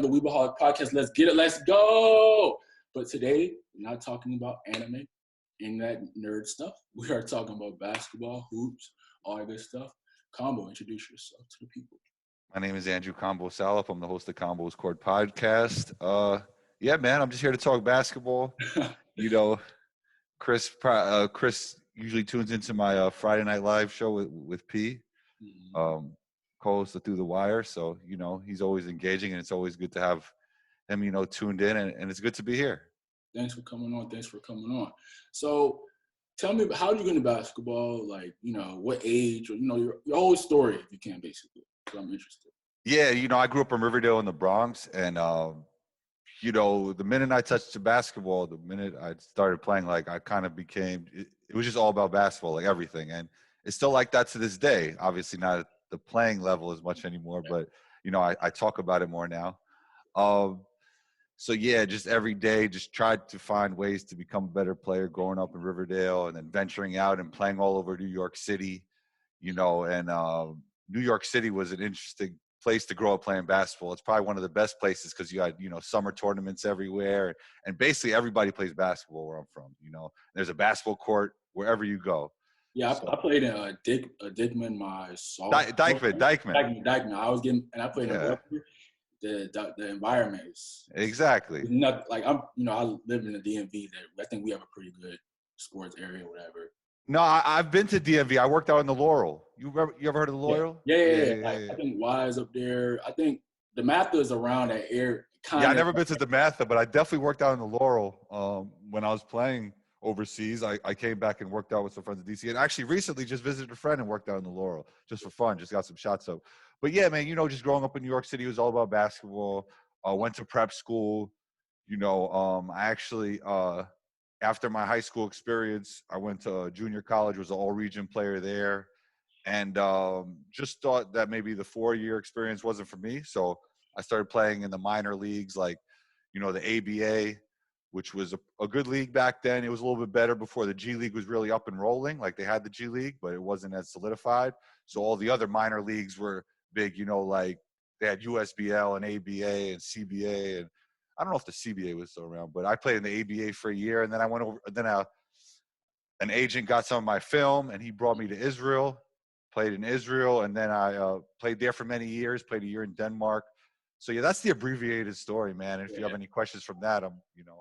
the Weebaholic Podcast. Let's get it. Let's go. But today, we're not talking about anime and that nerd stuff. We are talking about basketball, hoops, all that good stuff. Combo, introduce yourself to the people. My name is Andrew Combo Salif. I'm the host of Combo's Court Podcast. Yeah, man, I'm just here to talk basketball. You know, Chris usually tunes into my Friday Night Live show with P, co-host of Through the Wire. So, he's always engaging, and it's always good to have him, tuned in, and it's good to be here. Thanks for coming on. So tell me, how did you get into basketball? Like, what age, or, your whole story, if you can, basically. So I'm interested. Yeah, I grew up in Riverdale in the Bronx, and, the minute I touched the basketball, the minute I started playing, like, I kind of became, it was just all about basketball, like everything. And it's still like that to this day. Obviously not at the playing level as much anymore, but, I talk about it more now. So, yeah, just every day, just tried to find ways to become a better player growing up in Riverdale and then venturing out and playing all over New York City, and New York City was an interesting place to grow up playing basketball. It's probably one of the best places because you had, summer tournaments everywhere. And basically everybody plays basketball where I'm from, There's a basketball court wherever you go. Yeah, I played in Dickman my sophomore. Dykeman. I was getting, and I played in Rutgers. The environment is exactly not like I live in the DMV. That I think we have a pretty good sports area, or whatever. No, I've been to DMV. I worked out in the Laurel. You ever heard of the Laurel? Yeah. I think Wise up there. I think the Matha is around that area. Yeah, I never been to the Matha, but I definitely worked out in the Laurel when I was playing overseas. I came back and worked out with some friends in DC, and actually recently just visited a friend and worked out in the Laurel just for fun. Just got some shots up. But yeah, man, just growing up in New York City was all about basketball. Went to prep school. I actually after my high school experience, I went to junior college. Was an all-region player there, and just thought that maybe the 4-year experience wasn't for me. So I started playing in the minor leagues, like the ABA, which was a good league back then. It was a little bit better before the G League was really up and rolling. Like they had the G League, but it wasn't as solidified. So all the other minor leagues were big, like they had USBL and ABA and CBA, and I don't know if the CBA was still around, but I played in the ABA for a year, and then I went over. Then an agent got some of my film, and he brought me to Israel. Played in Israel, and then I played there for many years. Played a year in Denmark. So yeah, that's the abbreviated story, man. And if you have any questions from that,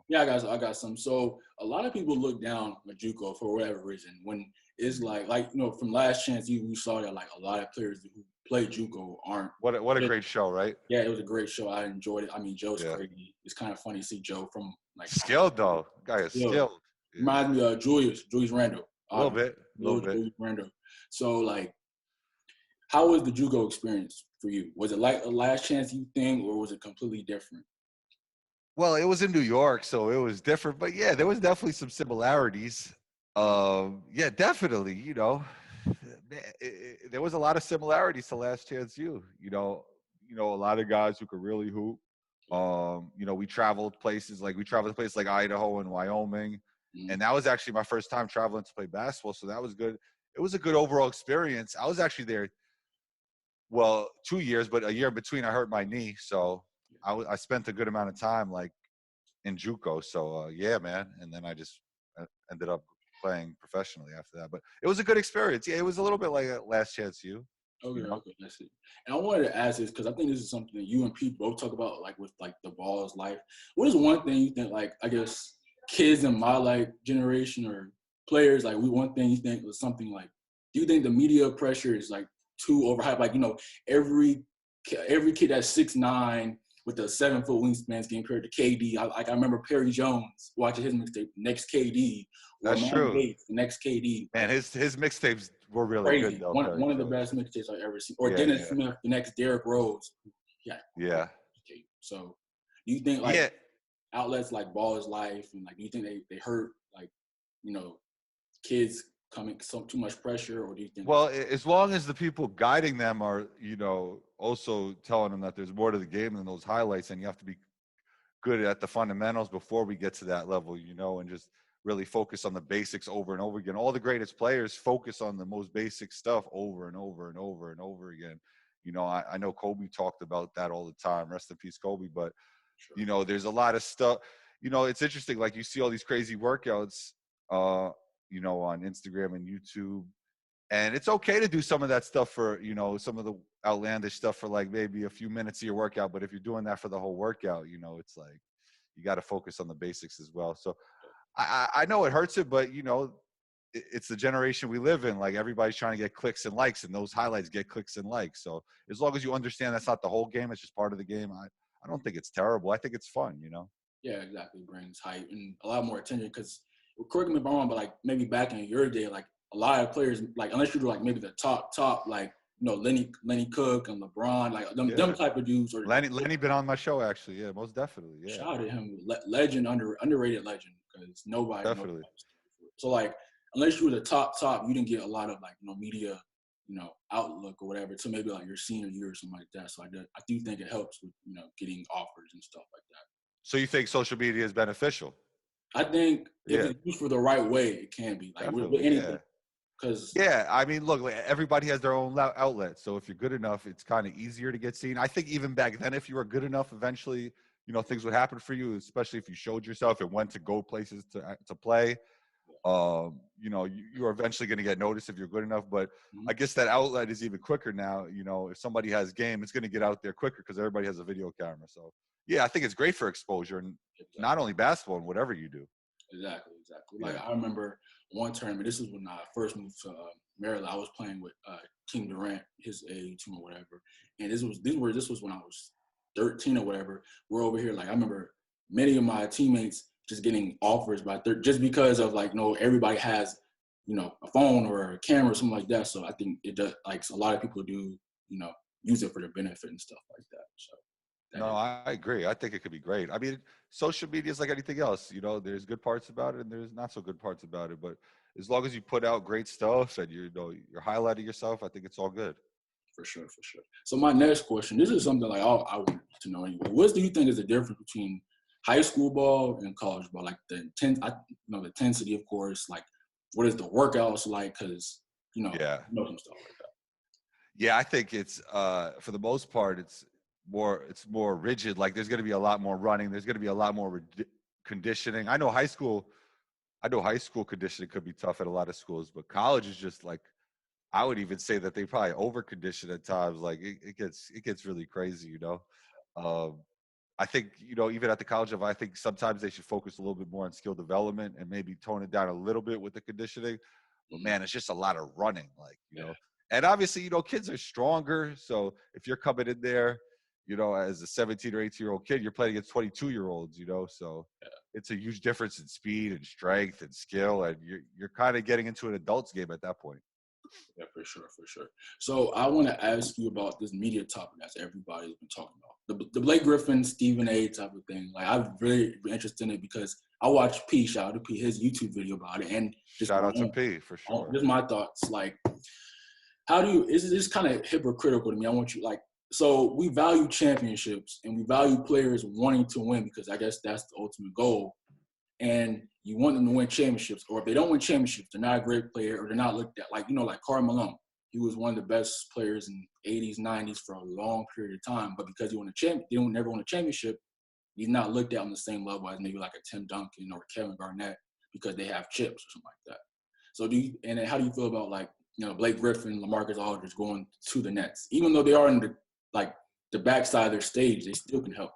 Yeah, I got some. So a lot of people look down on JUCO for whatever reason. When it's like from Last Chance, we saw that like a lot of players who play JUCO aren't. What a great show, right? Yeah, it was a great show. I enjoyed it. I mean, Joe's crazy. It's kind of funny to see Joe from like skilled though. Guy is skilled. Yeah. Reminds me of Julius Randle. A little bit. Julius Randle. So like, how was the JUCO experience for you? Was it like a Last Chance you think, or was it completely different? Well, it was in New York, so it was different. But yeah, there was definitely some similarities. Yeah, definitely. There was a lot of similarities to Last Chance U. A lot of guys who could really hoop. We traveled to places like Idaho and Wyoming, and that was actually my first time traveling to play basketball. So that was good. It was a good overall experience. I was actually there. Well, 2 years, but a year in between, I hurt my knee. So I spent a good amount of time like in JUCO. So yeah, man. And then I just ended up playing professionally after that. But it was a good experience. Yeah, it was a little bit like a Last Chance U. Okay, that's it. And I wanted to ask this because I think this is something that you and Pete both talk about, like with like the ball's life. What is one thing you think, like, I guess kids in my like generation or players, like one thing you think was something like, do you think the media pressure is like too overhyped? Like, every kid that's 6'9" with a 7-foot wingspan is getting compared to KD. I remember Perry Jones watching his mixtape, Next KD. That's true. Bates, the Next KD. Man, his mixtapes were really crazy. Good though. One of the best mixtapes I've ever seen. Or Dennis Smith, the next Derrick Rose. Yeah. So do you think like outlets like Ball is Life, and like do you think they hurt like kids coming too much pressure, or do you think? Well, as long as the people guiding them are also telling them that there's more to the game than those highlights, and you have to be good at the fundamentals before we get to that level, and just really focus on the basics over and over again. All the greatest players focus on the most basic stuff over and over and over and over again. You know, I know Kobe talked about that all the time. Rest in peace, Kobe. But Sure. you know, there's a lot of stuff. You know, it's interesting. Like you see all these crazy workouts, you know, on Instagram and YouTube, and it's okay to do some of that stuff for, you know, some of the outlandish stuff for like maybe a few minutes of your workout. But if you're doing that for the whole workout, you know, it's like you got to focus on the basics as well. So I know it hurts it, but you know, it's the generation we live in. Like everybody's trying to get clicks and likes, and those highlights get clicks and likes. So as long as you understand that's not the whole game, it's just part of the game. I don't think it's terrible. I think it's fun, you know? Yeah, exactly. It brings hype and a lot more attention because, correct me if I'm wrong, but like maybe back in your day, like a lot of players, like unless you do like maybe the top, like Lenny Cook and LeBron, like them Yeah. type of dudes, or Lenny been on my show actually. Yeah, most definitely. Yeah, shout at him, legend, underrated legend, because nobody knows. definitely. So like unless you were the top, you didn't get a lot of like media, outlook or whatever to maybe like your senior year or something like that. So I do think it helps with getting offers and stuff like that. So you think social media is beneficial? I think if Yeah, it's used for the right way, it can be like with definitely. anything. Yeah. Because Yeah, I mean, look, like, everybody has their own outlet. So if you're good enough, it's kind of easier to get seen. I think even back then, if you were good enough, eventually, you know, things would happen for you, especially if you showed yourself and went to go places to play. You know, you are eventually going to get noticed if you're good enough. But I guess that outlet is even quicker now. You know, if somebody has game, it's going to get out there quicker because everybody has a video camera. So yeah, I think it's great for exposure, and not only basketball and whatever you do. Exactly. Like Yeah. I remember one tournament. This is when I first moved to Maryland. I was playing with Team Durant, his AAU team or whatever. And this was when I was 13 or whatever. We're over here. Like I remember many of my teammates just getting offers just because of like everybody has a phone or a camera or something like that. So I think it does, like a lot of people do use it for their benefit and stuff like that. So. No, I agree. I think it could be great. I mean, social media is like anything else. You know, there's good parts about it and there's not so good parts about it. But as long as you put out great stuff and you're highlighting yourself, I think it's all good. For sure. So my next question, this is something like I want to know anyway. What do you think is the difference between high school ball and college ball? Like the intensity, of course. Like, what is the workouts like? Because Yeah. some stuff like that. Yeah, I think it's for the most part it's more rigid. Like there's going to be a lot more running. There's going to be a lot more conditioning. I know high school conditioning could be tough at a lot of schools, but college is just like I would even say that they probably over condition at times. Like it gets really crazy, you know. Um, I think even at the college level, I think sometimes they should focus a little bit more on skill development and maybe tone it down a little bit with the conditioning. But man, it's just a lot of running, like And obviously, kids are stronger. So if you're coming in there, as a 17 or 18-year-old kid, you're playing against 22-year-olds. So it's a huge difference in speed and strength and skill, and you're kind of getting into an adult's game at that point. Yeah, for sure. So I want to ask you about this media topic that everybody's been talking about. The Blake Griffin, Stephen A. type of thing. Like I've really been interested in it because I watched shout out to P, his YouTube video about it. And just shout out to P for sure. Just my thoughts. Like, is this kind of hypocritical to me? I want you so we value championships and we value players wanting to win because I guess that's the ultimate goal. And you want them to win championships, or if they don't win championships, they're not a great player, or they're not looked at. Like like Karl Malone, he was one of the best players in '80s, '90s for a long period of time. But because he never won a championship, he's not looked at on the same level as maybe like a Tim Duncan or Kevin Garnett because they have chips or something like that. So and then how do you feel about like Blake Griffin, LaMarcus Aldridge going to the Nets, even though they are in the backside of their stage, they still can help.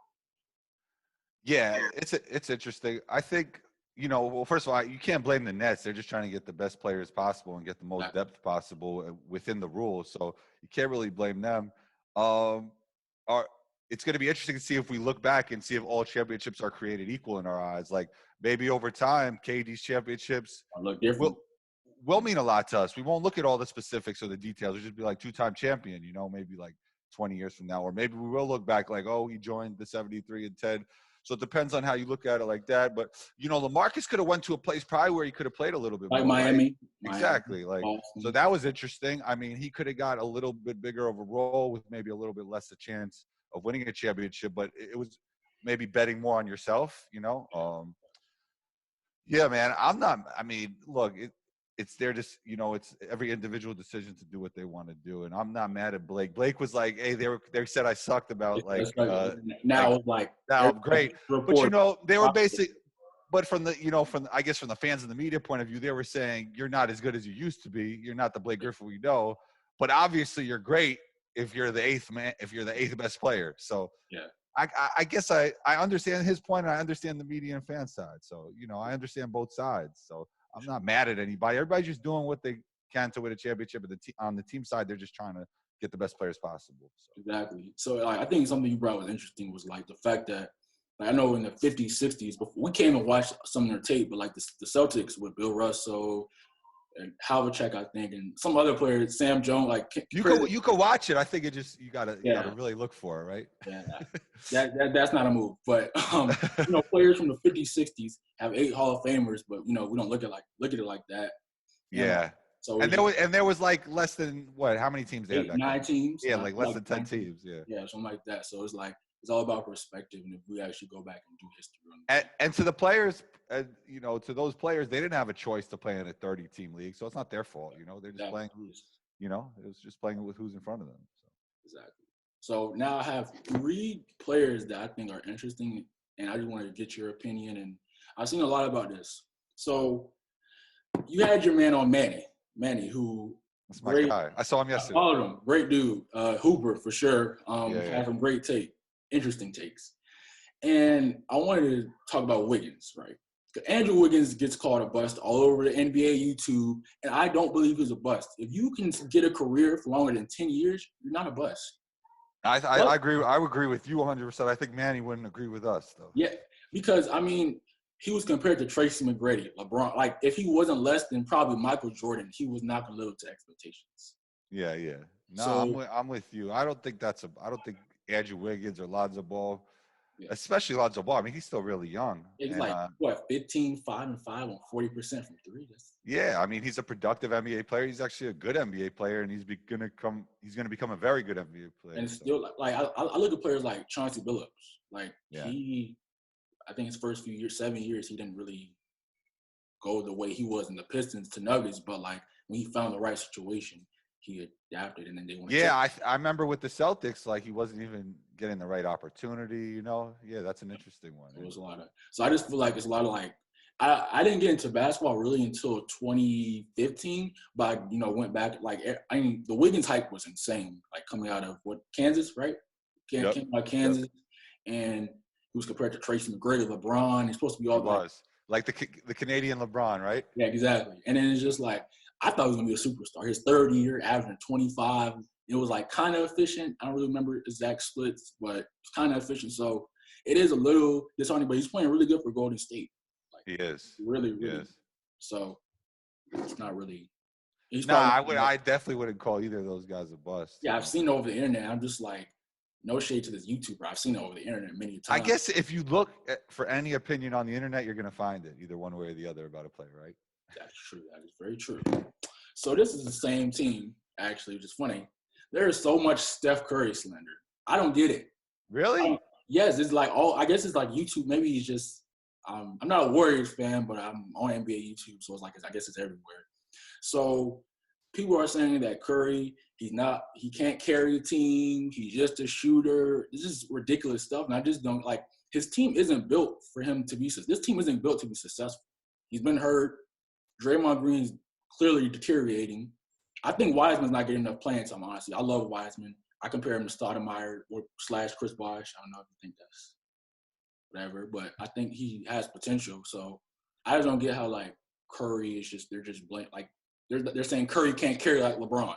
Yeah, it's interesting. I think well, first of all, you can't blame the Nets. They're just trying to get the best players possible and get the most depth possible within the rules. So you can't really blame them. It's going to be interesting to see if we look back and see if all championships are created equal in our eyes. Like maybe over time, KD's championships look different. Will mean a lot to us. We won't look at all the specifics or the details. We'll just be like two-time champion, maybe like 20 years from now. Or maybe we will look back like, oh, he joined the 73 and 10. So it depends on how you look at it like that. But, LaMarcus could have went to a place probably where he could have played a little bit like more. Miami. Right? Exactly. Like, so that was interesting. I mean, he could have got a little bit bigger of a role with maybe a little bit less a chance of winning a championship. But it was maybe betting more on yourself, Yeah, man. Look, it's their just, it's every individual decision to do what they want to do. And I'm not mad at Blake. Blake was like, hey, they said I sucked about It's like now it's like now I'm great. But report. they were basic. But from the, I guess from the fans and the media point of view, they were saying you're not as good as you used to be. You're not the Blake Griffin we know. But obviously you're great if you're the eighth man, if you're the eighth best player. So yeah. I guess I understand his point, and I understand the media and fan side. So, I understand both sides. So I'm not mad at anybody. Everybody's just doing what they can to win a championship. On the team side, they're just trying to get the best players possible. So. Exactly. So like, I think something you brought was interesting was like the fact that like, I know in the 50s, 60s, before we came and watched some of their tape, but like the Celtics with Bill Russell and Havlicek, I think, and some other players, Sam Jones, like you could watch it. I think it just you gotta really look for it, right? Yeah, that's not a move. But players from the 50s, 60s have 8 Hall of Famers, but we don't look at it like that. Yeah. So there was like less than what? How many teams they had? 9 teams. Yeah, like less than 10 teams. Yeah. Yeah, something like that. So it's like it's all about perspective, and if we actually go back and do history. And to the players, to those players, they didn't have a choice to play in a 30-team league, so it's not their fault. They're just playing. It was just playing with who's in front of them. So. Exactly. So now I have 3 players that I think are interesting, and I just want to get your opinion. And I've seen a lot about this. So you had your man on Manny, who that's my guy. I saw him yesterday. I followed him. Great dude. Hooper for sure. Had some great interesting takes. And I wanted to talk about Wiggins, right? Andrew Wiggins gets called a bust all over the NBA YouTube, and I don't believe he's a bust. If you can get a career for longer than 10 years, you're not a bust. I agree. I would agree with you 100%. I think Manny wouldn't agree with us, though. Yeah, because, he was compared to Tracy McGrady, LeBron. Like, if he wasn't less than probably Michael Jordan, he was not going to live up to expectations. Yeah. No, I'm with you. I don't think Andrew Wiggins or Lonzo Ball, especially Lonzo Ball. He's still really young. It's 15, 5 and 5 on 40% from 3. He's a productive NBA player. He's actually a good NBA player, and he's going to become a very good NBA player. And still, I look at players like Chauncey Billups. I think his first few years, 7 years, he didn't really go the way he was in the Pistons to Nuggets. But when he found the right situation, he adapted, and then they went. Yeah, I remember with the Celtics, he wasn't even getting the right opportunity. Yeah, that's an interesting one. It was a lot of. So I just feel like it's a lot of I didn't get into basketball really until 2015, but went back. The Wiggins hype was insane. Coming out of Kansas, right? Came out of Kansas, and he was compared to Tracy McGrady, LeBron. He's supposed to be all like the Canadian LeBron, right? Yeah, exactly. And then it's just I thought he was gonna be a superstar. His third year, averaging 25. It was kind of efficient. I don't really remember exact splits, but it's kind of efficient. So it is a little disheartening, but he's playing really good for Golden State. He is really, really. Is. So it's not really. I definitely wouldn't call either of those guys a bust. Yeah, I've seen it over the internet. I'm just no shade to this YouTuber. I've seen it over the internet many times. I guess if you look for any opinion on the internet, you're going to find it either one way or the other about a player, right? That's true. That is very true. So this is the same team, actually, which is funny. There is so much Steph Curry slander. I don't get it. Really? Yes, it's I guess it's YouTube. Maybe he's just, I'm not a Warriors fan, but I'm on NBA YouTube, so I guess it's everywhere. So people are saying that Curry, he can't carry a team. He's just a shooter. This is ridiculous stuff. And I just don't his team isn't built for him to be, this team isn't built to be successful. He's been hurt. Draymond Green's clearly deteriorating. I think Wiseman's not getting enough playing time, honestly. I love Wiseman. I compare him to Stoudemire / Chris Bosh. I don't know if you think that's whatever, but I think he has potential. So I just don't get how Curry is just, they're just blank. They're saying Curry can't carry like LeBron.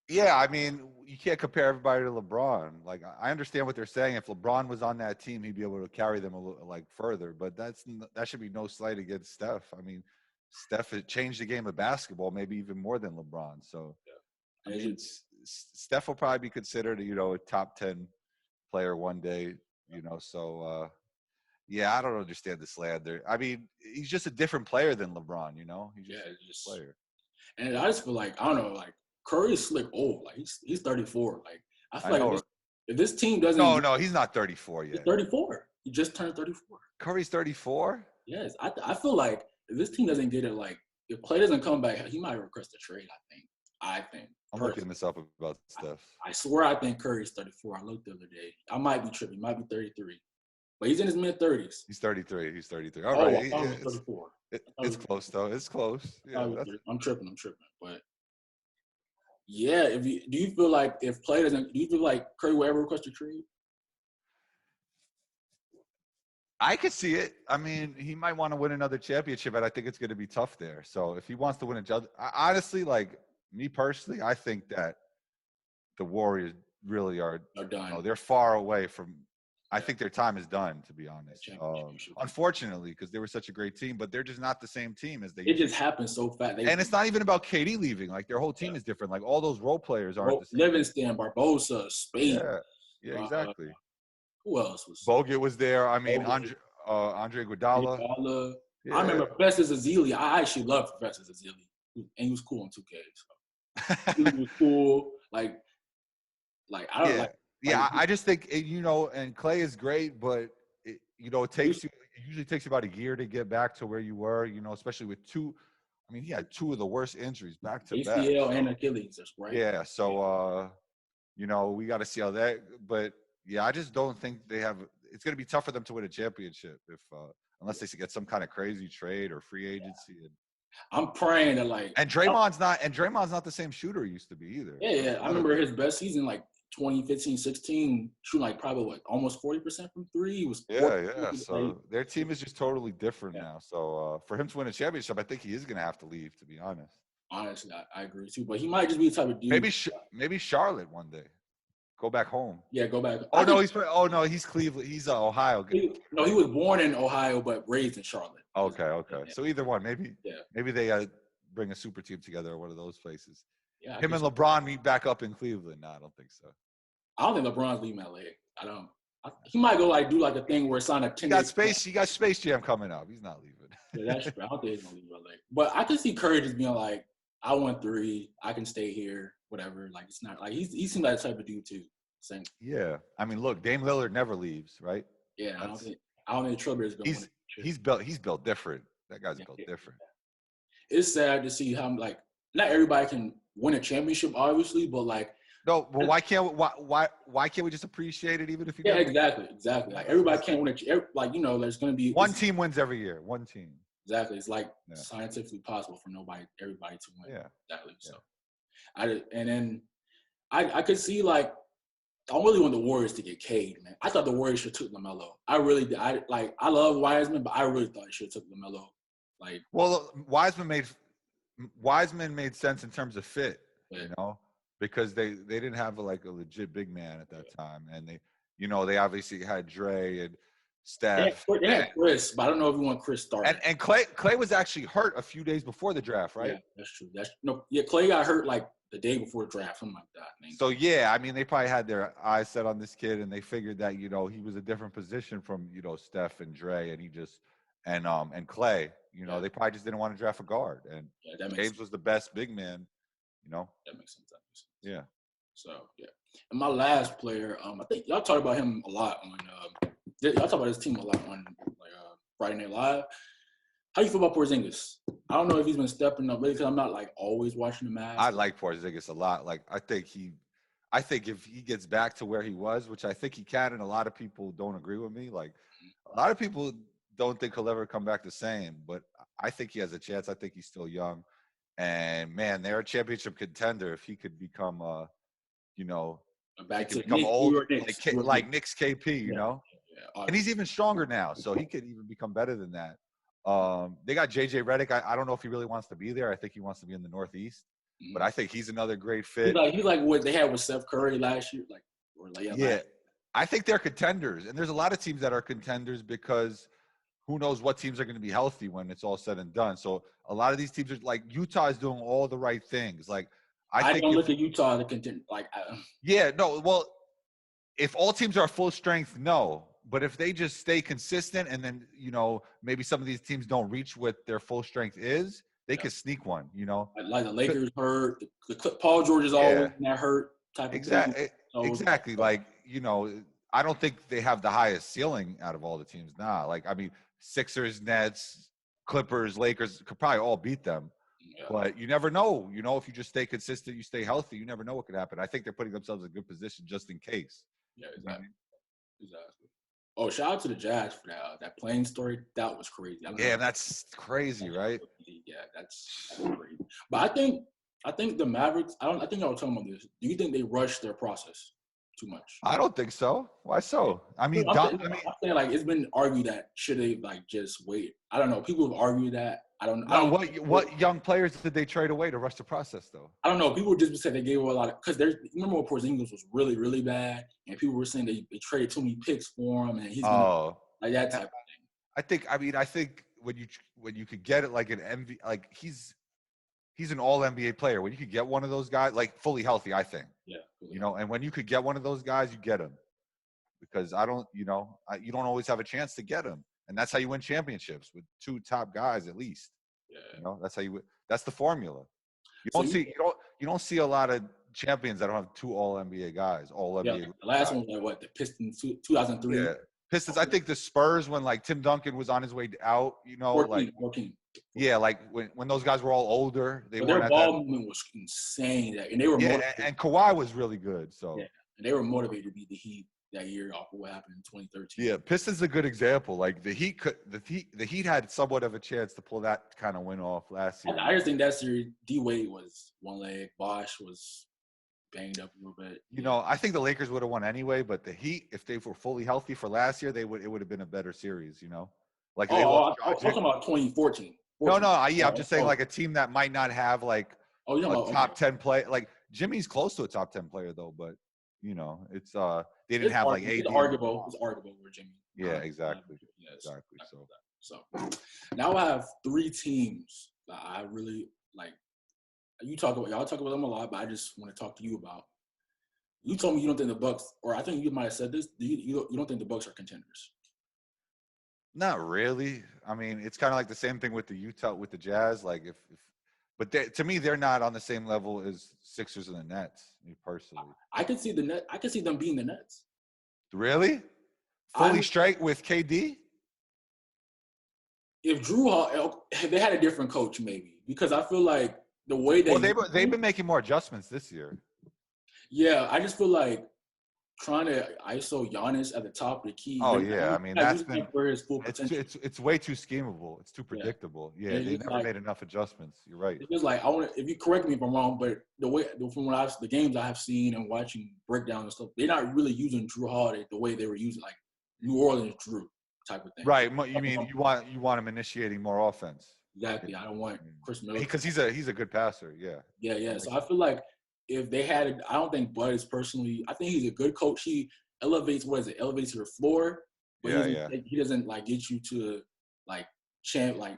Yeah, you can't compare everybody to LeBron. I understand what they're saying. If LeBron was on that team, he'd be able to carry them a little further. But that should be no slight against Steph. Steph has changed the game of basketball, maybe even more than LeBron. So, Steph will probably be considered, a top 10 player one day. So yeah, I don't understand the slander. He's just a different player than LeBron. He's just a player. And I just feel I don't know, Curry's slick old. He's 34. I feel if this team doesn't. No, he's not 34 yet. He's 34. He just turned 34. Curry's 34. Yes, I feel if this team doesn't get it if Clay doesn't come back, he might request a trade. I think. I'm looking this up about Steph. I swear I think Curry's 34. I looked the other day. I might be tripping. He might be 33. But he's in his mid-30s. He's 33. All right. I thought he was 34. It's close, though. It's close. Yeah, I'm tripping. But yeah, do you feel like if Clay doesn't, do you feel like Curry will ever request a trade? I could see it. I mean, he might want to win another championship, but I think it's going to be tough there. So if he wants to win honestly, like me personally, I think that the Warriors really are done. They're far away from. I think their time is done, to be honest. Unfortunately, because they were such a great team, but they're just not the same team as they. It just happened so fast. And it's not even about KD leaving. Like their whole team is different. Like all those role players aren't the same. Livingston, Barbosa, Spade. Yeah, exactly. Who else was? Bogut was there. I mean, Andre Iguodala. Yeah. I remember Professor Zazili. I actually loved Professor Zazili, and he was cool on 2K. So he was cool. Like I don't like. Yeah, I just think and Clay is great, but it usually takes you about a year to get back to where you were. Especially with two. I mean, he had two of the worst injuries back to back. ACL and Achilles, right? Yeah, so we got to see how that. But yeah, I just don't think they have. It's going to be tough for them to win a championship unless they get some kind of crazy trade or free agency. I'm praying that And Draymond's not the same shooter he used to be either. Yeah. I remember his best season 2015-16, shooting probably almost 40% from three. He was So their team is just totally different now. So for him to win a championship, I think he is going to have to leave. To be honest. Honestly, I agree too. But he might just be the type of dude. Maybe Charlotte one day. Go back home. Yeah, go back. He's Cleveland. He's Ohio. He was born in Ohio but raised in Charlotte. Okay. Yeah. So either one, maybe they bring a super team together at one of those places. Yeah, him and LeBron meet back up in Cleveland. No, I don't think so. I don't think LeBron's leaving LA. He might go do a thing where it's on a 10. He got Space Jam coming up. He's not leaving. Yeah, that's true. I don't think he's gonna leave LA. But I could see Curry just being like, I won 3. I can stay here. Whatever. It's not he seems like the type of dude too. Same. Yeah. I mean, look, Dame Lillard never leaves, right? Yeah. I don't think the Trailblazers going to win. He's built different. That guy's built different. It's sad to see how not everybody can win a championship, obviously, but no, but why can't we just appreciate it even if you? Yeah, exactly. Everybody can't win there's going to be one team wins every year. One team. Exactly. It's scientifically possible for everybody to win. Yeah. Exactly. So, I could see I really want the Warriors to get Cade, man. I thought the Warriors should have took LaMelo. I really did. I love Wiseman, but I really thought they should have took LaMelo. Well, Wiseman made sense in terms of fit, because they didn't have a legit big man at that time, and they obviously had Dre and Steph. They had Chris, but I don't know if you want Chris starting. And Clay was actually hurt a few days before the draft, right? Yeah, that's true. Clay got hurt the day before the draft, something like that. So yeah, I mean, they probably had their eyes set on this kid, and they figured that he was a different position from Steph and Dre, and Clay. They probably just didn't want to draft a guard, and James was the best big man. That makes sense. Yeah. So yeah, and my last player, I think y'all talk about him a lot on. Y'all talk about his team a lot on Friday Night Live. How you feel about Porzingis? I don't know if he's been stepping up lately because I'm not always watching the Mavs. I like Porzingis a lot. I think if he gets back to where he was, which I think he can, and a lot of people don't agree with me. A lot of people don't think he'll ever come back the same, but I think he has a chance. I think he's still young, and man, they're a championship contender if he could become, back to become old, like Knicks KP, Yeah, and he's even stronger now, so he could even become better than that. They got JJ Redick. I don't know if he really wants to be there. I think he wants to be in the Northeast, but I think he's another great fit. He's like what they had with Steph Curry last year, I think they're contenders, and there's a lot of teams that are contenders because who knows what teams are going to be healthy when it's all said and done. So a lot of these teams are Utah is doing all the right things. I think don't look at Utah as a contender. If all teams are full strength, no. But if they just stay consistent and then, maybe some of these teams don't reach what their full strength is, they could sneak one, Like the Lakers hurt. Paul George is always in that hurt type of thing. Exactly. I don't think they have the highest ceiling out of all the teams now. Sixers, Nets, Clippers, Lakers could probably all beat them. Yeah. But you never know. You know, if you just stay consistent, you stay healthy, you never know what could happen. I think they're putting themselves in a good position just in case. Yeah, exactly. Exactly. Oh, shout out to the Jazz for that playing story. That was crazy. I don't Yeah, know. that's crazy, right? Yeah, that's crazy. But I think the Mavericks. I think I was talking about this. Do you think they rushed their process too much? I don't think so. Why so? I No, mean, I'm saying like it's been argued that should they like just wait. I don't know. People have argued that. I no. don't. What young players did they trade away to rush the process, though? I don't know. People just said they gave away a lot of because there's remember when Porzingis was really really bad and people were saying they traded too many picks for him and he's gonna Oh, like that type of thing. I think when you could get it like an MV, like he's an all NBA player. When you could get one of those guys, like fully healthy, I think. Yeah. You know, and when you could get one of those guys, you get him. Because you don't always have a chance to get him, and that's how you win championships with two top guys at least. Yeah. You know, that's the formula. So You don't see a lot of champions that don't have two all NBA guys, all yeah, NBA. the last guys. one was like what the Pistons 2003. Yeah, Pistons. I think the Spurs when like Tim Duncan was on his way out. You know, 14. Yeah, like when those guys were all older, they But weren't their at ball that. movement was insane, and they were Yeah, motivated. and Kawhi was really good. So Yeah, and they were motivated to beat the Heat that year off of what happened in 2013. yeah, Pistons a good example. Like the Heat had somewhat of a chance to pull that kind of win off last year. I just think that series, D Wade was one leg, Bosh was banged up a little bit. You know, I think the Lakers would have won anyway, but the Heat, if they were fully healthy for last year, it would have been a better series. You know, like they lost. I'm talking about 2014. I'm just saying like a team that might not have like you're a talking top 10 play. Like Jimmy's close to a top 10 player though, but you know, it's they didn't have like AD. It's arguable with Jimmy. Yeah, exactly. Yes, Exactly. So now I have three teams that I really like. Y'all talk about them a lot, but I just want to talk to you about. You told me you don't think the Bucks, or I think you might have said this. You don't think the Bucks are contenders? Not really. I mean, it's kind of like the same thing with the Jazz. Like but to me, they're not on the same level as Sixers and the Nets. Me personally, I can see the net. I can see them being the Nets. Really, fully straight with KD. If they had a different coach, maybe because I feel like the way they've been making more adjustments this year. Yeah, I just feel like trying to ISO Giannis at the top of the key. Oh yeah, I mean that's been where his full potential. It's way too schemable. It's too predictable. Yeah, they never made enough adjustments. You're right. It's like if you correct me if I'm wrong, but the games I have seen and watching breakdown and stuff, they're not really using Drew Holiday the way they were using like New Orleans Drew type of thing. Right. You mean you want him initiating more offense? Exactly. I don't want Chris Miller because he's a good passer. Yeah. Yeah. So I feel like if they had, I don't think Bud is personally. I think he's a good coach. He elevates elevates your floor, but he doesn't like get you to like champion.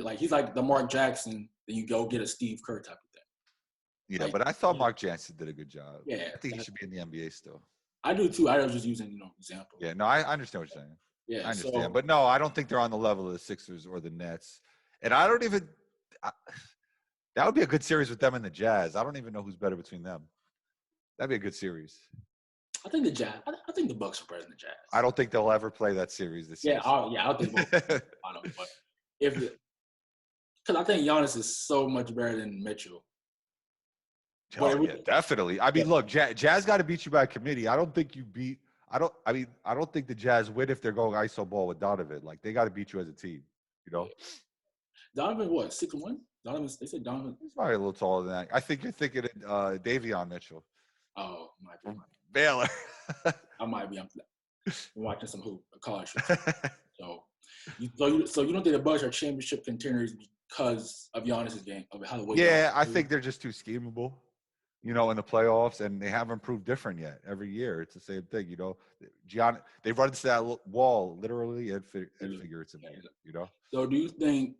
Like he's like the Mark Jackson. Then you go get a Steve Kerr type of thing. Yeah, but I thought Mark Jansen did a good job. Yeah, I think he should be in the NBA still. I do too. I was just using example. Yeah, no, I understand what you're saying. Yeah, I understand, but no, I don't think they're on the level of the Sixers or the Nets, and I don't even. That would be a good series with them and the Jazz. I don't even know who's better between them. That'd be a good series. I think the Jazz. I think the Bucks are better than the Jazz. I don't think they'll ever play that series this year. I don't think. I don't. But because I think Giannis is so much better than Mitchell. Definitely. I mean, look, Jazz got to beat you by committee. I don't think you beat. I don't think the Jazz win if they're going ISO ball with Donovan. Like they got to beat you as a team. You know. Donovan, what 6'1"? Donovan. They said Donovan. He's probably a little taller than that. I think you're thinking of Davion Mitchell. Oh, might be. Baylor. I might be. I'm watching some college. So you don't think the Bucks are championship contenders because of Giannis's game of how the way? Yeah, I think they're just too schemable. In the playoffs, and they haven't proved different yet. Every year, it's the same thing. They run into that wall literally and figuratively. So do you think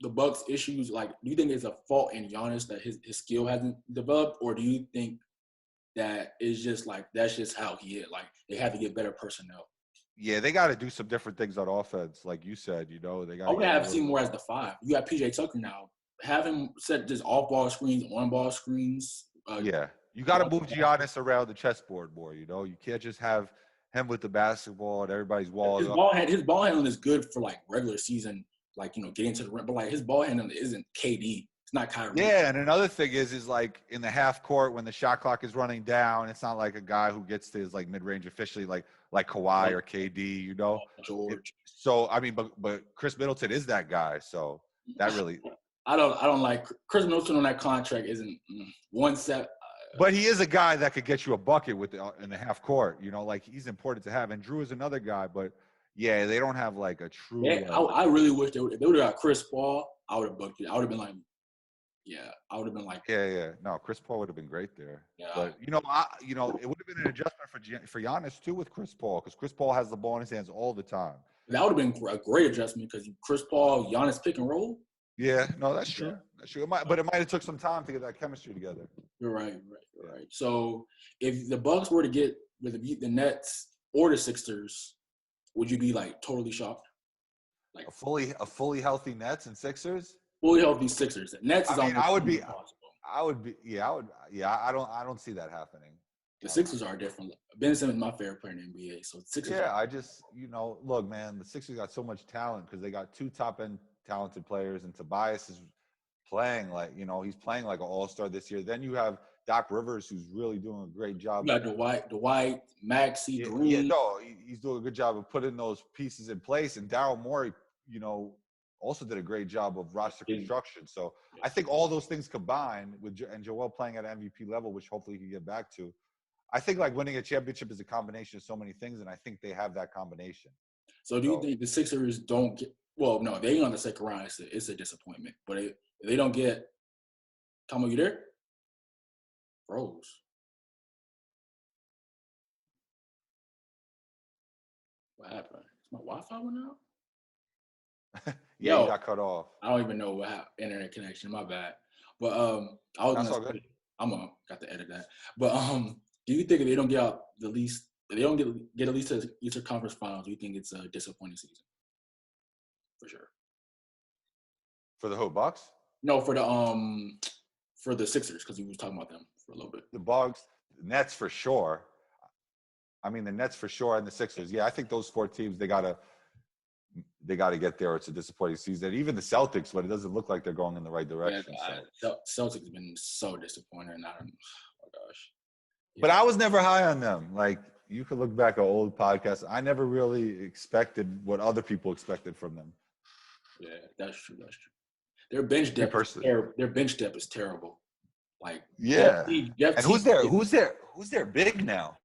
the Bucks' issues, like, do you think it's a fault in Giannis that his skill hasn't developed, or do you think that it's just like that's just how he is? Like they have to get better personnel. Yeah, they got to do some different things on offense, like you said. They got. I would have seen more as the 5. You got PJ Tucker now. Have him set just off-ball screens, on-ball screens. You got to move Giannis around the chessboard more. You can't just have him with the basketball and everybody's walls. His ball handling is good for like regular season like, getting to the rim. But like his ball handling isn't KD. It's not Kyrie. Yeah, and another thing is like in the half court when the shot clock is running down, it's not like a guy who gets to his like mid range officially like Kawhi or KD, George. So I mean, but Chris Middleton is that guy. So that really. I don't like Chris Middleton on that contract. Isn't one set. But he is a guy that could get you a bucket in the half court. Like he's important to have. And Drew is another guy, but yeah, they don't have like a true. Yeah, I really wish if they would have got Chris Paul, I would have booked it. I would have been like. Yeah, I would have been like. Yeah. No, Chris Paul would have been great there. Yeah. But it would have been an adjustment for Giannis too with Chris Paul because Chris Paul has the ball in his hands all the time. That would have been a great adjustment because Chris Paul, Giannis pick and roll. Yeah, no, that's true. That's true. But it might have took some time to get that chemistry together. You're right. So if the Bucks were to get the Nets or the Sixers, would you be like totally shocked? Like a fully healthy Nets and Sixers. Fully healthy Sixers. Nets is I mean, I would be. impossible. I would be. Yeah, I would. Yeah, I don't see that happening. The Sixers are different. Ben Simmons is my favorite player in the NBA. So the Sixers. Yeah, I just look, man, the Sixers got so much talent because they got two top end talented players, and Tobias is playing like he's playing like an all-star this year. Then you have Doc Rivers, who's really doing a great job. You got Dwight, Maxey, Green. Yeah, no, he's doing a good job of putting those pieces in place. And Daryl Morey, also did a great job of roster construction. So I think all those things combined and Joel playing at an MVP level, which hopefully he can get back to. I think like winning a championship is a combination of so many things, and I think they have that combination. So do you think the Sixers don't get? Well, no, they ain't on the second round. It's a disappointment. But if they don't get, Tom, are you there? Froze. What happened? Is my Wi-Fi went out? Yeah, you got cut off. I don't even know what happened. Internet connection. My bad. But I was. That's all good. Got to edit that. But do you think if they don't get out at least to the Eastern Conference Finals, do you think it's a disappointing season? For sure. For the whole Bucks? No, for the Sixers, because we was talking about them for a little bit. The Bucks, the Nets for sure. I mean, the Nets for sure and the Sixers. Yeah, I think those four teams they gotta get there. It's a disappointing season. Even the Celtics, but it doesn't look like they're going in the right direction. Yeah, Celtics have been so disappointing. Oh my gosh. Yeah. But I was never high on them. Like you could look back at old podcasts. I never really expected what other people expected from them. Yeah, that's true. Their bench depth is terrible. Like yeah. And who's their big now?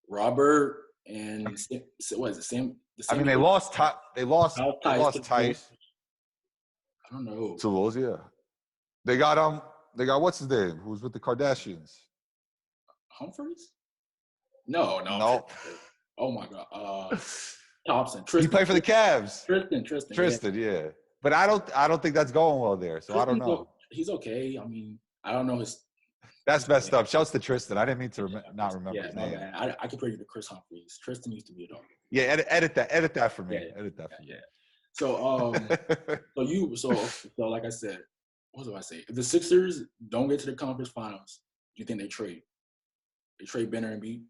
Robert and what is it? Sam. I mean, they lost Tice. I don't know. To Wolves, yeah. They got what's his name? Who's with the Kardashians? Humphreys? No. Oh my God. Thompson. Tristan. He played for the Cavs. Tristan. Yeah. But I don't think that's going well there. So I don't know. He's okay. I mean, I don't know his. That's messed up. Shouts to Tristan. I didn't mean to not remember his name. I could predict to Chris Humphreys. Tristan used to be a dog. Yeah, edit that for me. Yeah, edit that for me. Yeah. So so like I said, what do I say? If the Sixers don't get to the conference finals, do you think they trade? They trade Benner and Embiid?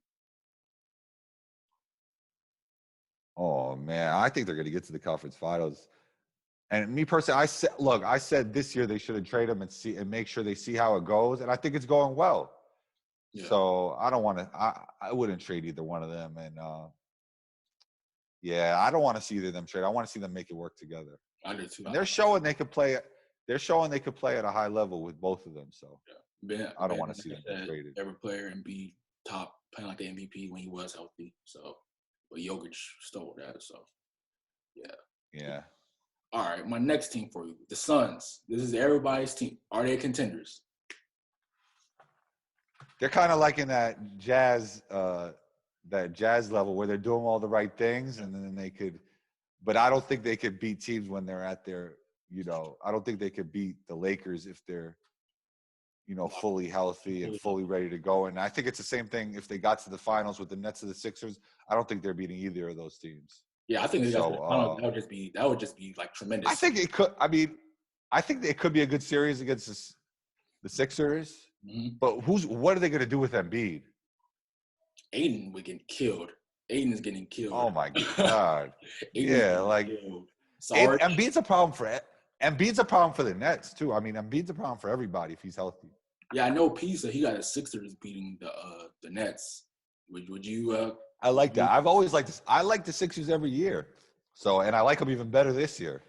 Oh man, I think they're going to get to the conference finals. And me personally, I said this year they should have traded him and make sure they see how it goes. And I think it's going well. Yeah. So I don't want to. I wouldn't trade either one of them. And I don't want to see either of them trade. I want to see them make it work together. I do too. And they're showing they could play. They're showing they could play at a high level with both of them. So I don't want to see them traded. Every player and be top playing like the MVP when he was healthy. So, but Jokic stole that. So yeah. All right, my next team for you, the Suns. This is everybody's team. Are they contenders? They're kind of like in that jazz level where they're doing all the right things, and then they could. But I don't think they could beat teams when they're at their. I don't think they could beat the Lakers if they're, fully healthy and fully ready to go. And I think it's the same thing if they got to the finals with the Nets or the Sixers. I don't think they're beating either of those teams. Yeah, I think that would just be like tremendous. I think it could. I mean, I think it could be a good series against the Sixers. Mm-hmm. But what are they going to do with Embiid? Aiden would get killed. Aiden is getting killed. Oh my God! Yeah, like Sorry. Embiid's a problem for the Nets too. I mean, Embiid's a problem for everybody if he's healthy. Yeah, I know P said he got his Sixers beating the Nets. Would you? I like that. I've always liked this. I like the Sixers every year. So, and I like them even better this year.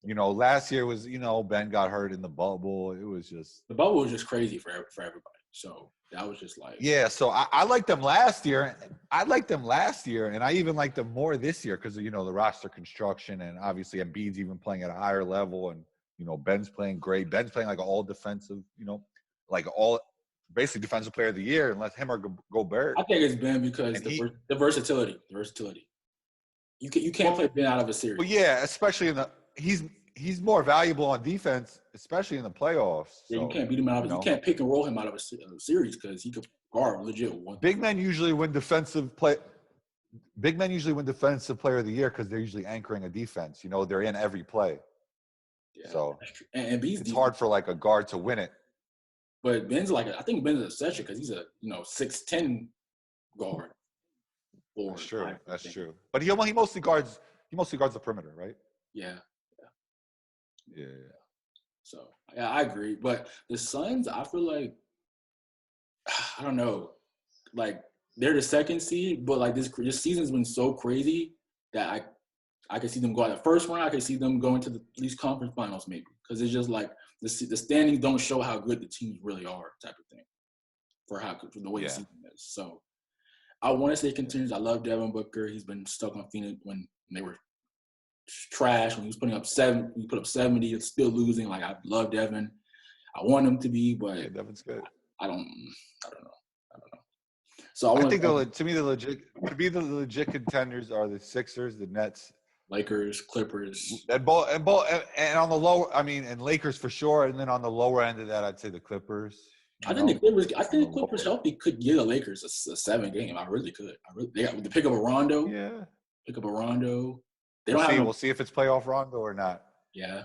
Last year was, Ben got hurt in the bubble. It was just the bubble was just crazy for everybody. So that was just like So I liked them last year. And I even liked them more this year because of the roster construction, and obviously Embiid's even playing at a higher level, and Ben's playing great. Ben's playing like all defensive, like all basically defensive player of the year, unless him or Gobert. I think it's Ben because the versatility. You can't play Ben out of a series. Well, yeah, especially he's more valuable on defense, especially in the playoffs. Yeah, you can't beat him out of. You can't pick and roll him out of a series because he could guard legit one. Big men usually win defensive player of the year because they're usually anchoring a defense. They're in every play. Yeah, so and it's hard for like a guard to win it. But Ben's I think Ben's a exception because he's a 6'10" guard. That's true. But he mostly guards the perimeter, right? Yeah. Yeah. So yeah, I agree. But the Suns, I feel like I don't know, like they're the second seed, but like this season's been so crazy that I could see them go out the first round. I could see them going to the at least conference finals maybe because it's just like the standings don't show how good the teams really are type of thing for the way the season is. So I want to say it continues. I love Devin Booker. He's been stuck on Phoenix when they were trash. When he was putting up 70, it's still losing. Like I love Devin. I want him to be, but Devin's good. I don't know. So I think the legit contenders are the Sixers, the Nets, Lakers, Clippers, and on the lower. I mean, and Lakers for sure, and then on the lower end of that, I'd say the Clippers. I think the Clippers healthy could give the Lakers a 7-game. I really could. They got to pick up a Rondo. Yeah, pick up a Rondo. We'll see if it's playoff Rondo or not. Yeah,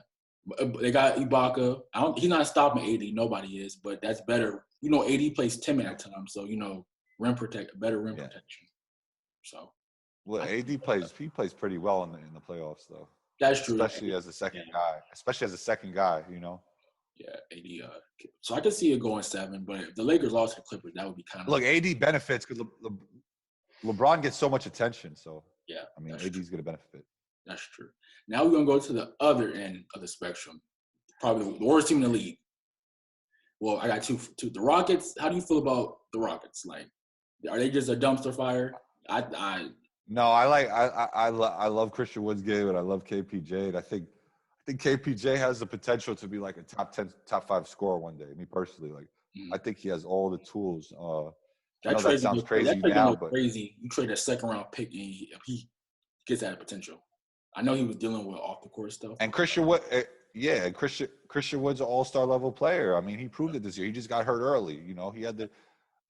they got Ibaka. He's not stopping AD. Nobody is, but that's better. AD plays 10 minutes at a time, so better rim protection. So. Well, AD plays pretty well in the playoffs though. That's true. Especially as a second guy. Yeah, AD. So I could see it going 7, but if the Lakers lost to the Clippers, that would be kind of. Look, AD benefits because LeBron gets so much attention. So yeah, I mean, AD's going to benefit. That's true. Now we're going to go to the other end of the spectrum. Probably the worst team in the league. Well, I got two. The Rockets. How do you feel about the Rockets? Like, are they just a dumpster fire? No, I love Christian Wood's game, and I love KPJ, and I think KPJ has the potential to be like a top 10, top 5 scorer one day. Me personally, I think he has all the tools. I know that sounds crazy now, but crazy. You trade a second round pick, and he gets that potential. I know he was dealing with off the court stuff. And Christian Wood, Christian Wood's an all-star level player. I mean, he proved it this year. He just got hurt early.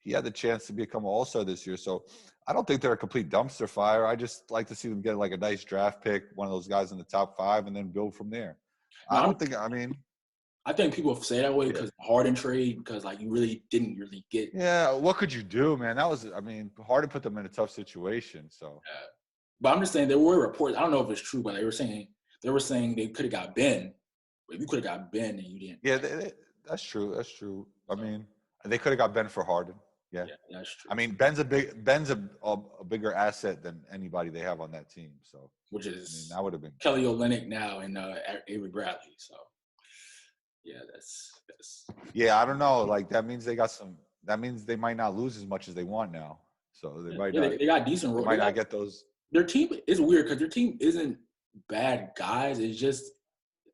He had the chance to become an all-star this year. So I don't think they're a complete dumpster fire. I just like to see them get like a nice draft pick, one of those guys in the top 5, and then build from there. I think people say that way because Harden trade, because like you really didn't get. Yeah, what could you do, man? Harden put them in a tough situation. So. Yeah. But I'm just saying there were reports. I don't know if it's true, but they were saying they could have got Ben. But if you could have got Ben and you didn't. Yeah, that's true. That's true. I mean, they could have got Ben for Harden. Yeah, that's true. I mean, Ben's a bigger asset than anybody they have on that team. So, which is that would have been Kelly Olynyk now and Avery Bradley. So, yeah, that's. Yeah, I don't know. Like that means they got some. That means they might not lose as much as they want now. So they might not. They got decent. They might not get those. Their team is weird because their team isn't bad guys. It's just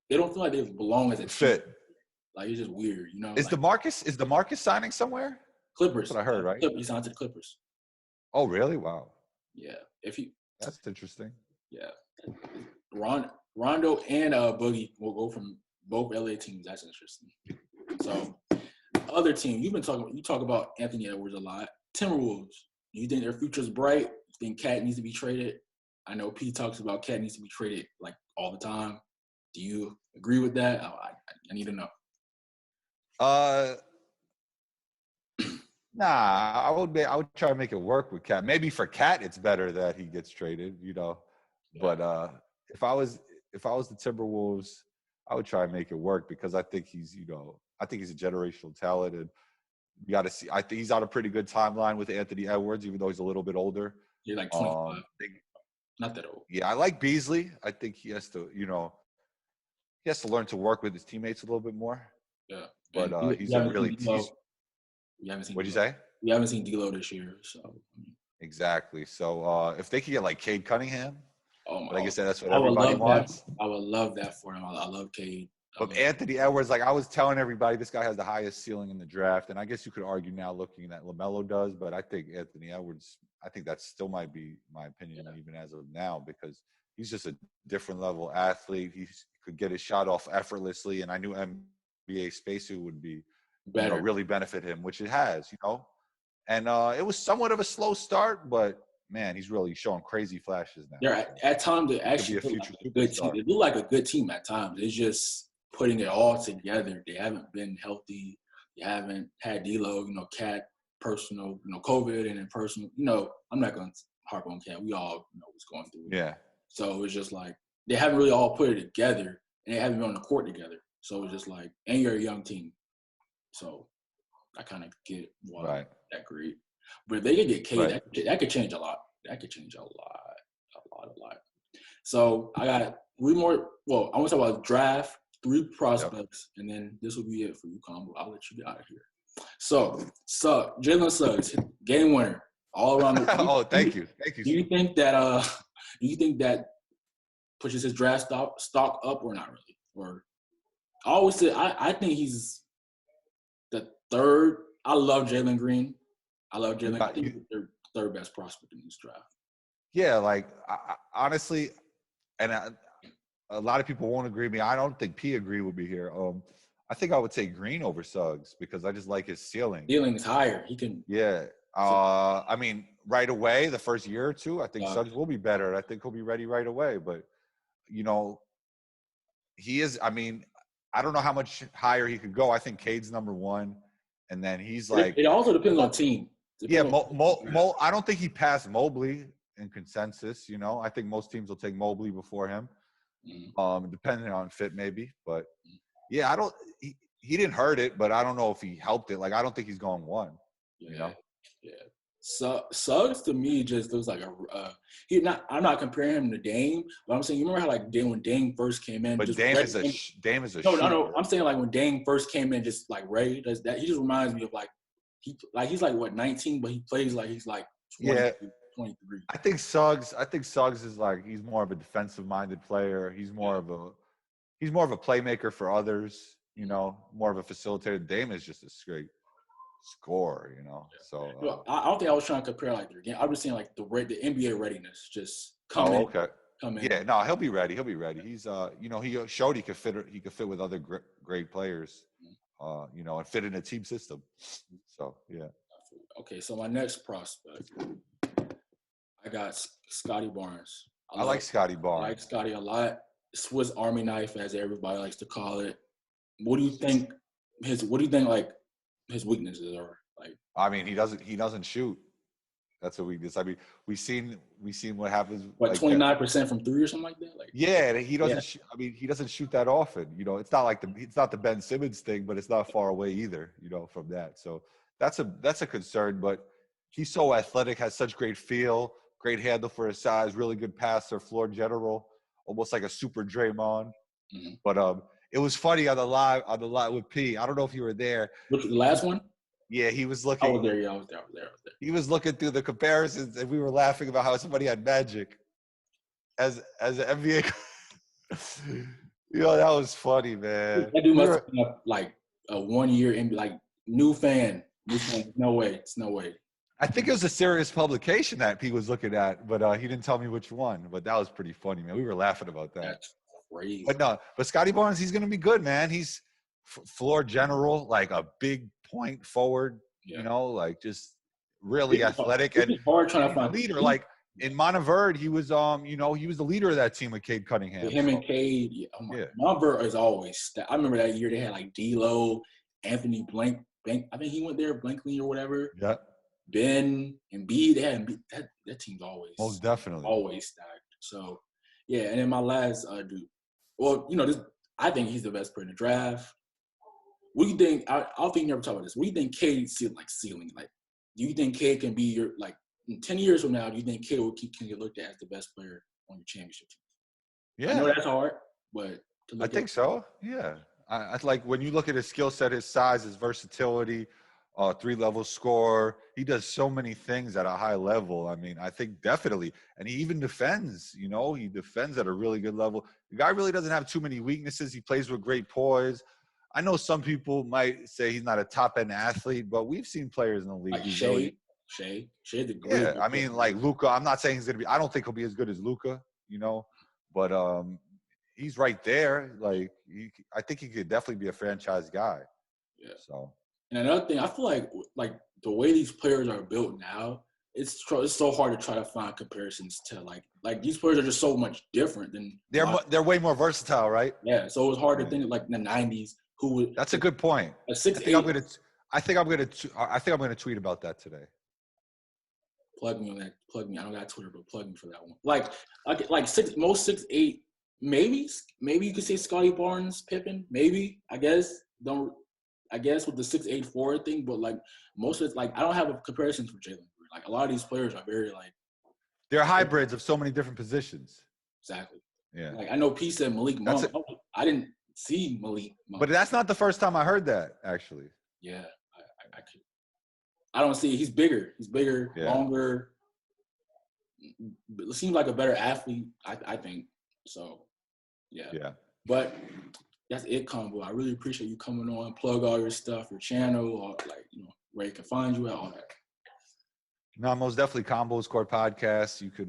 they don't feel like they belong as a fit. Team. Like it's just weird, Is DeMarcus signing somewhere? Clippers. That's what I heard, right? He signed to the Clippers. Oh, really? Wow. Yeah. That's interesting. Yeah. Rondo and Boogie will go from both LA teams. That's interesting. So, other team you talk about Anthony Edwards a lot. Timberwolves. Do you think their future's bright? You think Cat needs to be traded? I know P talks about Cat needs to be traded like all the time. Do you agree with that? I need to know. Nah, I would try to make it work with Cat. Maybe for Cat, it's better that he gets traded, Yeah. But if I was if I was the Timberwolves, I would try and make it work because I think he's I think he's a generational talent, and you got to see. I think he's on a pretty good timeline with Anthony Edwards, even though he's a little bit older. He's like 25. Not that old. Yeah, I like Beasley. I think he has to, he has to learn to work with his teammates a little bit more. Yeah, but he's a really. We haven't seen. What'd you say? We haven't seen D'Lo this year, so. Exactly. So if they could get like Cade Cunningham, like I said, that's what I everybody wants. I would love that for him. I love Cade. But Anthony Edwards, like I was telling everybody, this guy has the highest ceiling in the draft, and I guess you could argue now, looking that LaMelo does, but I think Anthony Edwards, I think that still might be my opinion even as of now, because he's just a different level athlete. He could get his shot off effortlessly, and I knew NBA spacesuit would be really benefit him, which it has, And it was somewhat of a slow start, but man, he's really showing crazy flashes now. Yeah, at times they actually look like a good team. They look like a good team at times. It's just putting it all together. They haven't been healthy. They haven't had D'Lo, Cat, personal, COVID, and then personal. I'm not going to harp on Cat. We all know what's going through. Yeah. So it's just like they haven't really all put it together, and they haven't been on the court together. So it's just like, and you're a young team. So I kind of get why that great. But if they could get Cade, that could change a lot. That could change a lot. So I got 3 more. Well, I want to talk about draft, 3 prospects, and then this will be it for you, Combo. I'll let you get out of here. So, Jalen Suggs, game winner, all around. Thank you. Do you think that pushes his draft stock up or not really? Or I always say I think he's the third. I love Jalen Green. I think he's the third best prospect in this draft. Yeah, like I, honestly, and a lot of people won't agree with me. I don't think P agree with me here. I think I would say Green over Suggs because I just like his ceiling. Ceiling is higher. He can. Yeah. I mean, right away, the first year or two, I think Suggs will be better. I think he'll be ready right away. But he is. I mean, I don't know how much higher he could go. I think Cade's number 1, and then he's like. It also depends on team. I don't think he passed Mobley in consensus. I think most teams will take Mobley before him, depending on fit maybe. But yeah, he didn't hurt it, but I don't know if he helped it. Like I don't think he's going 1. Yeah. So Suggs to me just looks like I'm not comparing him to Dame, but I'm saying you remember how when Dame first came in. But Dame is a shooter. No. I'm saying like when Dame first came in, just like Ray does that. He just reminds me of he's like what 19, but he plays like he's like 20, 23. I think Suggs is like he's more of a defensive-minded player. He's more of a playmaker for others. More of a facilitator. Dame is just a straight score. So I don't think I was trying to compare like their game. I was saying like the NBA readiness just come in. Come in. Yeah, no, he'll be ready. He's he showed he could fit with other great players. And fit in a team system. So, yeah. Okay, so my next prospect, I got Scottie Barnes. I like Scottie Barnes. I like Scottie a lot. Swiss Army knife, as everybody likes to call it. What do you think his weaknesses are? Like, I mean, he doesn't shoot. That's a weakness. I mean, we've seen what happens. What, 29% from 3 or something like that? Like, yeah, he doesn't. I mean, he doesn't shoot that often. It's not like it's not the Ben Simmons thing, but it's not far away either. From that. So that's a concern. But he's so athletic, has such great feel, great handle for his size, really good passer, floor general, almost like a super Draymond. Mm-hmm. But it was funny on the live with P. I don't know if you were there. Which the last one? Yeah, he was looking. I was there. He was looking through the comparisons, and we were laughing about how somebody had Magic as an NBA. That was funny, man. That dude must have been like a 1 year in, like new fan. No way. It's no way. I think it was a serious publication that P was looking at, but he didn't tell me which one. But that was pretty funny, man. We were laughing about that. That's crazy. But Scottie Barnes, he's going to be good, man. He's floor general, like a big point forward, like just really athletic and hard trying to find a leader. Like in Monteverde, he was he was the leader of that team with Cade Cunningham. With him and Cade, Monteverde is always. I remember that year they had like D'Lo, Anthony Blank. I think he went there, Blankley or whatever. Yeah. Ben and B, they had that team's always most definitely always stacked. So yeah, and then my last dude, Well, I think he's the best player in the draft. What do you think? I don't think you never talk about this. What do you think Cade's ceiling? Like, do you think Cade can be your like in 10 years from now? Do you think Cade can get looked at as the best player on your championship team? I know Yeah, that's hard, but I think so. Yeah, I like when you look at his skill set, his size, his versatility, 3-level score. He does so many things at a high level. I mean, I think definitely, and he even defends. He defends at a really good level. The guy really doesn't have too many weaknesses. He plays with great poise. I know some people might say he's not a top-end athlete, but we've seen players in the league like who Shea, really, Shea's a really yeah. good I player. mean, like Luca. I'm not saying he's gonna be. I don't think he'll be as good as Luca. But he's right there. Like, I think he could definitely be a franchise guy. Yeah. So. And another thing, I feel like the way these players are built now, it's so hard to try to find comparisons to like these players are just so much different than They're way more versatile, right? yeah. So it was hard to think of like in the '90s who would. That's a good point. A 6'8". I think I'm gonna tweet about that today. Plug me on that. Plug me. I don't got Twitter, but plug me for that one. Like most 6'8". Maybe you could say Scottie Barnes, Pippen. Maybe I guess with the 6'8" forward thing, but like most of it's like I don't have a comparisons for Jalen Green. Like a lot of these players are very like they're hybrids of so many different positions. Exactly. Yeah. Like I know P said Malik Monk. I didn't see Malik Monk. But that's not the first time I heard that, actually. Yeah, I don't see. He's bigger. He's bigger, longer. It seems like a better athlete. I think so. Yeah. Yeah. But that's it, Combo. I really appreciate you coming on, plug all your stuff, your channel, or where you can find you at, all that. No, most definitely Combos Court Podcast. You can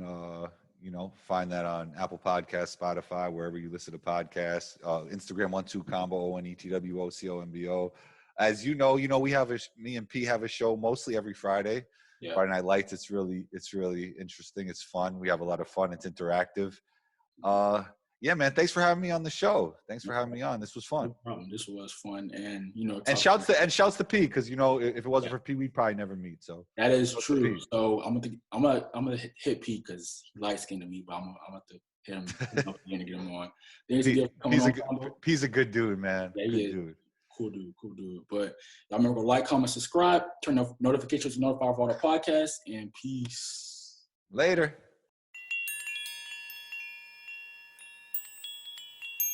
find that on Apple Podcasts, Spotify, wherever you listen to podcasts. Instagram 12combo ONETWOCOMBO. As you know, we have me and P have a show mostly every Friday. Yeah. Friday Night Lights. It's really interesting. It's fun. We have a lot of fun. It's interactive. Yeah, man. Thanks for having me on the show. Thanks for having me on. This was fun. No problem. This was fun, and and shouts to P, because if it wasn't for P, we'd probably never meet. So that is true. So I'm gonna hit P because he light skinned to me, but I'm gonna hit him again to get him on. P's a good dude, man. Yeah, good dude. Cool dude. But y'all remember to like, comment, subscribe, turn the notifications to notify for all the podcasts, and peace. Later.